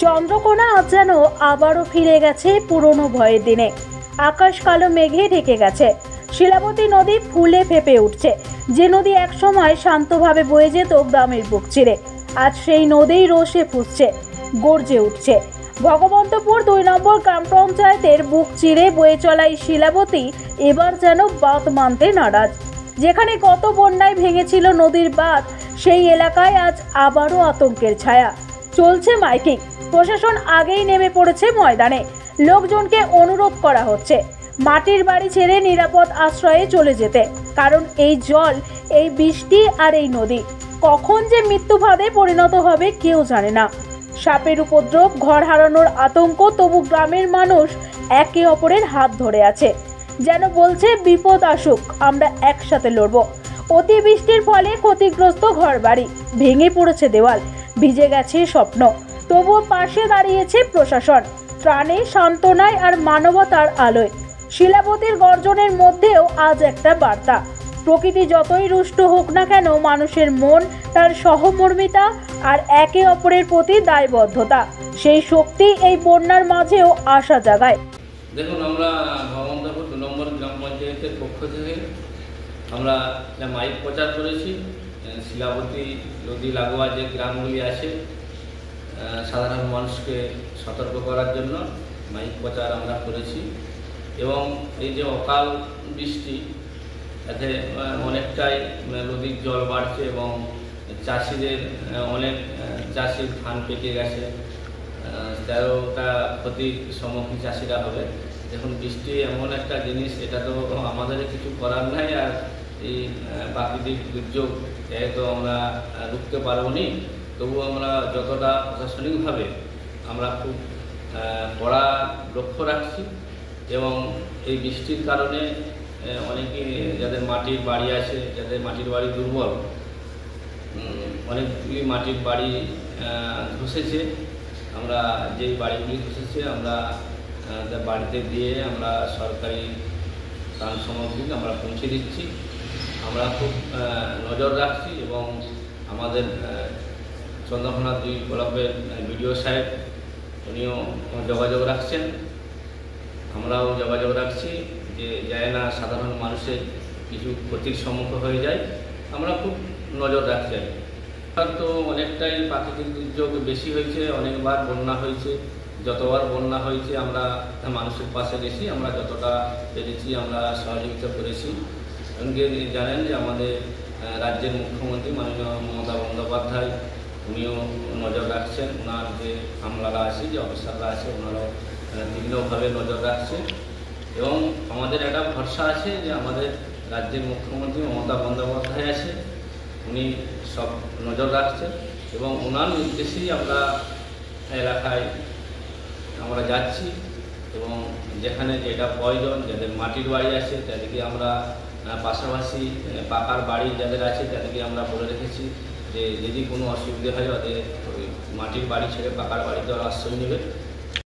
চন্দ্রকোনা আজ যেন আবারও ফিরে গেছে পুরনো ভয়ের দিনে। আকাশ কালো মেঘে ঢেকে গেছে। শিলাবতী নদী ফুলে ফেপে উঠছে। যে নদী একসময় শান্তভাবে বয়ে যেত গ্রামের বুক চিরে, আজ সেই নদী রোষে ফুঁসছে, গর্জে উঠছে। ভগবন্তপুর ২ নম্বর গ্রাম পঞ্চায়েতের বুক চিরে বয়ে চলা এই শিলাবতী এবার যেন বাঁধ মানতে নারাজ। যেখানে গত বন্যায় ভেঙেছিল নদীর বাঁধ, সেই এলাকায় আজ আবারও আতঙ্কের ছায়া। চলছে মাইকিং। প্রশাসন আগেই নেমে পড়েছে ময়দানে। লোকজনকে অনুরোধ করা হচ্ছে মাটির বাড়ি ছেড়ে নিরাপদ আশ্রয়ে চলে যেতে, কারণ এই জল, এই বৃষ্টি আর এই নদী কখন যে মৃত্যুফাঁদে পরিণত হবে কেউ জানে না। সাপের উপদ্রব, ঘর হারানোর আতঙ্ক, তবু গ্রামের মানুষ একে অপরের হাত ধরে আছে, যেন বলছে বিপদ আসুক আমরা একসাথে লড়ব। অতিবৃষ্টির ফলে ক্ষতিগ্রস্ত ঘরবাড়ি, ভেঙে পড়েছে দেওয়াল, ভিজে গেছে স্বপ্ন, তবুও পাশে দাঁড়িয়েছে প্রশাসন, ত্রাণে, সান্ত্বনায় আর মানবতার আলোয়। শিলাবতীর গর্জনের মধ্যেও আজ একটা বার্তা। প্রকৃতি যতই রুষ্ট হোক না কেন, মানুষের মন, তার সহমর্মিতা আর একে অপরের প্রতি দায়বদ্ধতা, সেই শক্তি এই বন্যার মাঝেও আশা জাগায়। দেখুন, আমরা ভগবন্তপুর ২ নম্বর গ্রাম পঞ্চায়েতের পক্ষ থেকে আমরা মাইক প্রচার করেছি। শিলাবতী নদী লাগোয়া যে গ্রামগুলি আছে, সাধারণ মানুষকে সতর্ক করার জন্য মাইক প্রচার আমরা করেছি। এবং এই যে অকাল বৃষ্টি, এতে অনেকটাই নদীর জল বাড়ছে এবং চাষিদের অনেক চাষির ধান পেকে গেছে, ১৩টা ক্ষতির সম্মুখীন চাষিরা হবে। দেখুন, বৃষ্টি এমন একটা জিনিস, এটা তো আমাদের কিছু করার নাই। আর এই প্রাকৃতিক দুর্যোগ তো আমরা রুখতে পারবো নি, তবু আমরা যতটা প্রশাসনিকভাবে আমরা খুব কড়া লক্ষ্য রাখছি। এবং এই বৃষ্টির কারণে অনেকে যাদের মাটির বাড়ি আছে, যাদের মাটির বাড়ি দুর্বল, অনেকগুলি মাটির বাড়ি ধসেছে। আমরা যেই বাড়িগুলি ধসেছে আমরা বাড়িতে দিয়ে আমরা সরকারি ত্রাণ সামগ্রী আমরা পৌঁছে দিচ্ছি। আমরা খুব নজর রাখছি এবং আমাদের চন্দ্রকোনা ২ ব্লকের বিডিও সাহেব উনিও যোগাযোগ রাখছেন, আমরাও যোগাযোগ রাখছি, যে যায় না সাধারণ মানুষের কিছু ক্ষতির সম্মুখীন হয়ে যায়। আমরা খুব নজর রাখছি। তো অনেকটাই প্রাকৃতিক দুর্যোগ বেশি হয়েছে, অনেকবার বন্যা হয়েছে। যতবার বন্যা হয়েছে আমরা মানুষের পাশে গেছি, আমরা যতটা পেরেছি আমরা সহযোগিতা করেছি। এমনকি জানেন যে আমাদের রাজ্যের মুখ্যমন্ত্রী মাননীয় মমতা বন্দ্যোপাধ্যায় উনিও নজর রাখছেন। ওনার যে আমলারা আছে, যে অফিসাররা আছে, ওনারাও তীক্ষ্ণভাবে নজর রাখছে। এবং আমাদের একটা ভরসা আছে যে আমাদের রাজ্যের মুখ্যমন্ত্রী মমতা বন্দ্যোপাধ্যায় আছে, উনি সব নজর রাখছেন এবং ওনার নির্দেশেই আমরা এলাকায় আমরা যাচ্ছি। এবং যেখানে যেটা প্রয়োজন, যাদের মাটির বাড়ি আছে তাদেরকে আমরা, পাশাপাশি পাকার বাড়ি যাদের আছে তাদেরকে আমরা বলে রেখেছি যে যদি কোনো অসুবিধা হয় ওদের মাটির বাড়ি ছেড়ে পাকার বাড়িতে আশ্রয় নেবে।